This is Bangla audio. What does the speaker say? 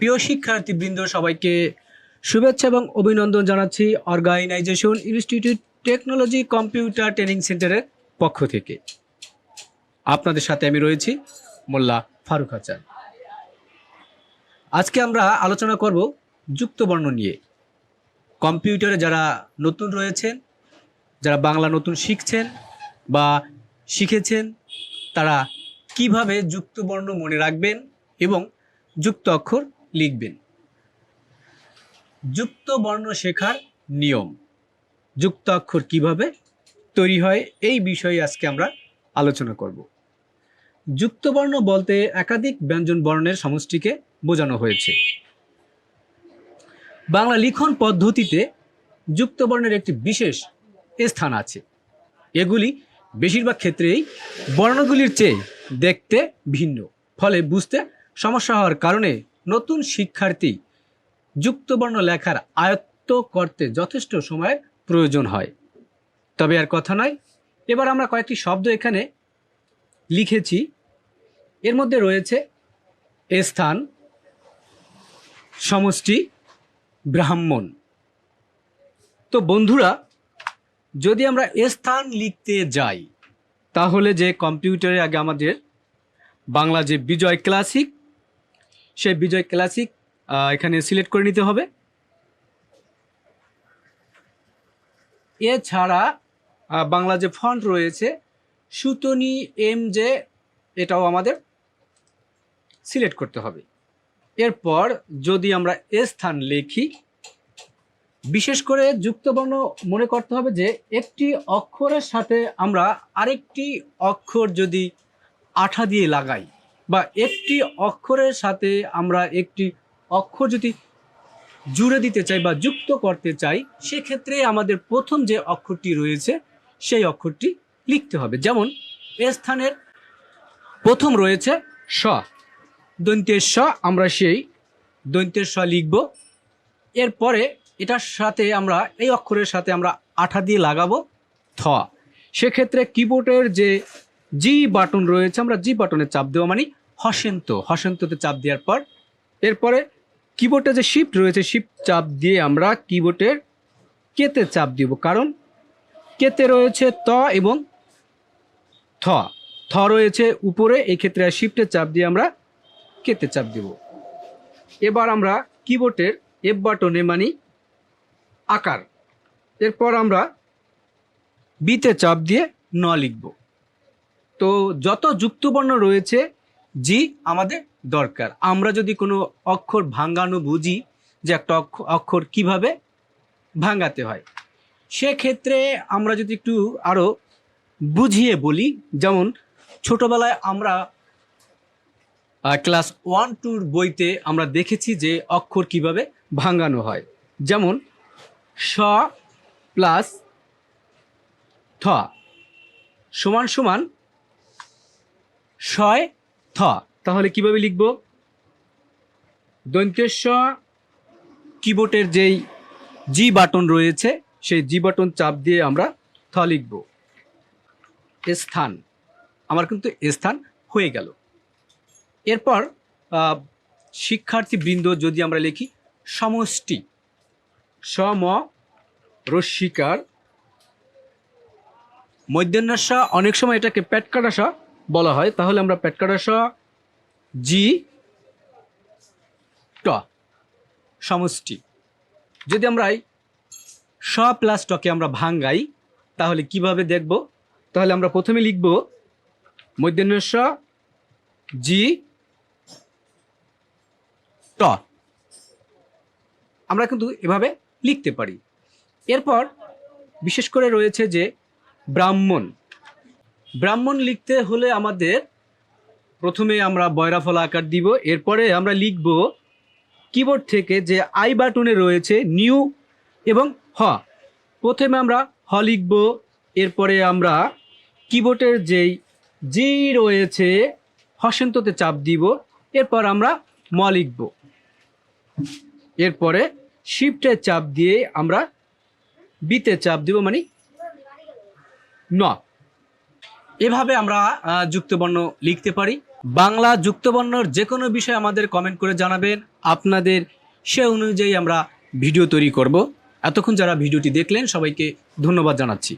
প্রিয় শিক্ষার্থীবৃন্দ, সবাইকে শুভেচ্ছা এবং অভিনন্দন জানাচ্ছি organisation institute technology computer training সেন্টারের পক্ষ থেকে। আপনাদের সাথে আমি রয়েছি মোল্লা ফারুক হাসান। আজকে আমরা আলোচনা করব যুক্তবর্ণ নিয়ে। কম্পিউটারে যারা নতুন রয়েছেন, যারা বাংলা নতুন শিখছেন বা শিখেছেন, তারা কিভাবে যুক্তবর্ণ মনে রাখবেন এবং যুক্ত অক্ষর লিখবেন। যুক্ত বর্ণ শেখার নিয়ম, যুক্ত অক্ষর কিভাবে তৈরি হয়, এই বিষয়ে আজকে আমরা আলোচনা করব। যুক্ত বর্ণ বলতে একাধিক ব্যঞ্জন বর্ণের সমষ্টিকে বোঝানো হয়েছে। বাংলা লিখন পদ্ধতিতে যুক্ত বর্ণের একটি বিশেষ স্থান আছে। এগুলি বেশিরভাগ ক্ষেত্রেই বর্ণগুলির চেয়ে দেখতে ভিন্ন, ফলে বুঝতে সমস্যা হওয়ার কারণে নতুন শিক্ষার্থী যুক্তবর্ণ লেখার আয়ত্ত করতে যথেষ্ট সময়ের প্রয়োজন হয়। তবে আর কথা নয়, এবার আমরা কয়েকটি শব্দ এখানে লিখেছি। এর মধ্যে রয়েছে স্থান, সমষ্টি, ব্রাহ্মণ। তো বন্ধুরা, যদি আমরা স্থান লিখতে যাই, তাহলে যে কম্পিউটারে আগে আমাদের বাংলা যে বিজয় ক্লাসিক, সেই বিজয় ক্লাসিক এখানে সিলেক্ট করে নিতে হবে। এছাড়া বাংলা যে ফন্ট রয়েছে সুতনি MJ, এটাও আমাদের সিলেক্ট করতে হবে। এরপর যদি আমরা স্থান লিখি, বিশেষ করে যুক্তবর্ণ মনে করতে হবে যে একটি অক্ষরের সাথে আমরা আরেকটি অক্ষর যদি আঠা দিয়ে লাগাই, বা একটি অক্ষরের সাথে আমরা একটি অক্ষর যদি জুড়ে দিতে চাই বা যুক্ত করতে চাই, সেক্ষেত্রে আমাদের প্রথম যে অক্ষরটি রয়েছে সেই অক্ষরটি লিখতে হবে। যেমন স্থানের প্রথম রয়েছে স, দন্তের স, আমরা সেই দন্তের স লিখব। এরপরে এটার সাথে আমরা এই অক্ষরের সাথে আমরা আঠা দিয়ে লাগাবো থ। সেক্ষেত্রে কিবোর্ডের যে জি বাটন রয়েছে, আমরা জি বাটনে চাপ দেওয়া মানে হসেন্ত, হসেন্ততে চাপ দেওয়ার পর এরপরে কিবোর্ডে যে শিফট রয়েছে, শিফট চাপ দিয়ে আমরা কিবোর্ডের কেতে চাপ দিব, কারণ কেতে রয়েছে ত এবং থ, থ রয়েছে উপরে, এই ক্ষেত্রে শিফটে চাপ দিয়ে আমরা কেতে চাপ দিব। এবার আমরা কিবোর্ডের এফ বাটনে মানে আকার, এরপর আমরা বিতে চাপ দিয়ে ন লিখব। তো যত যুক্তবর্ণ রয়েছে জি আমাদের দরকার। আমরা যদি কোনো অক্ষর ভাঙানো বুঝি যে একটা অক্ষর কিভাবে ভাঙাতে হয়, সেক্ষেত্রে আমরা যদি একটু আরো বুঝিয়ে বলি, যেমন ছোটবেলায় আমরা ক্লাস 1-2 বইতে আমরা দেখেছি যে অক্ষর কিভাবে ভাঙানো হয়। যেমন স প্লাস থ সমান সমান শয় থ। তাহলে কিভাবে লিখব? দন্তের স, কিবোর্ডের যেই জি বাটন রয়েছে সেই জি বাটন চাপ দিয়ে আমরা থ লিখব। স্থান, আমার কিন্তু স্থান হয়ে গেল। এরপর শিক্ষার্থীবৃন্দ, যদি আমরা লিখি সমষ্টি, সম রস্যিকার মধ্যাহ্নস, অনেক সময় এটাকে পেটকাটাস বলা হয়, তাহলে আমরা পেটকাটাস জি ট, সমষ্টি। যদি আমরা স প্লাস টকে আমরা ভাঙ্গাই, তাহলে কিভাবে দেখব? তাহলে আমরা প্রথমে লিখব মধ্যাহ্নস জি ট, আমরা কিন্তু এভাবে লিখতে পারি। এরপর বিশেষ করে রয়েছে যে ব্রাহ্মণ। ব্রাহ্মণ লিখতে হলে আমাদের প্রথমে আমরা বয়রা ফলা আকার দিব, এরপরে আমরা লিখব কিবোর্ড থেকে যে আই বাটনে রয়েছে নিউ এবং হ, প্রথমে আমরা হ লিখব, এরপরে আমরা কিবোর্ডের যেই জি রয়েছে হসেন্ততে চাপ দিব, এরপর আমরা ম লিখব, এরপরে শিফটে চাপ দিয়ে আমরা বিতে চাপ দিব মানে ন। এভাবে আমরা যুক্তবর্ণ লিখতে পারি। বাংলা যুক্তবর্ণর যে কোনো বিষয় আমাদের কমেন্ট করে জানাবেন, আপনাদের সে অনুযায়ী আমরা ভিডিও তৈরি করব। এতক্ষণ যারা ভিডিওটি দেখলেন সবাইকে ধন্যবাদ জানাচ্ছি।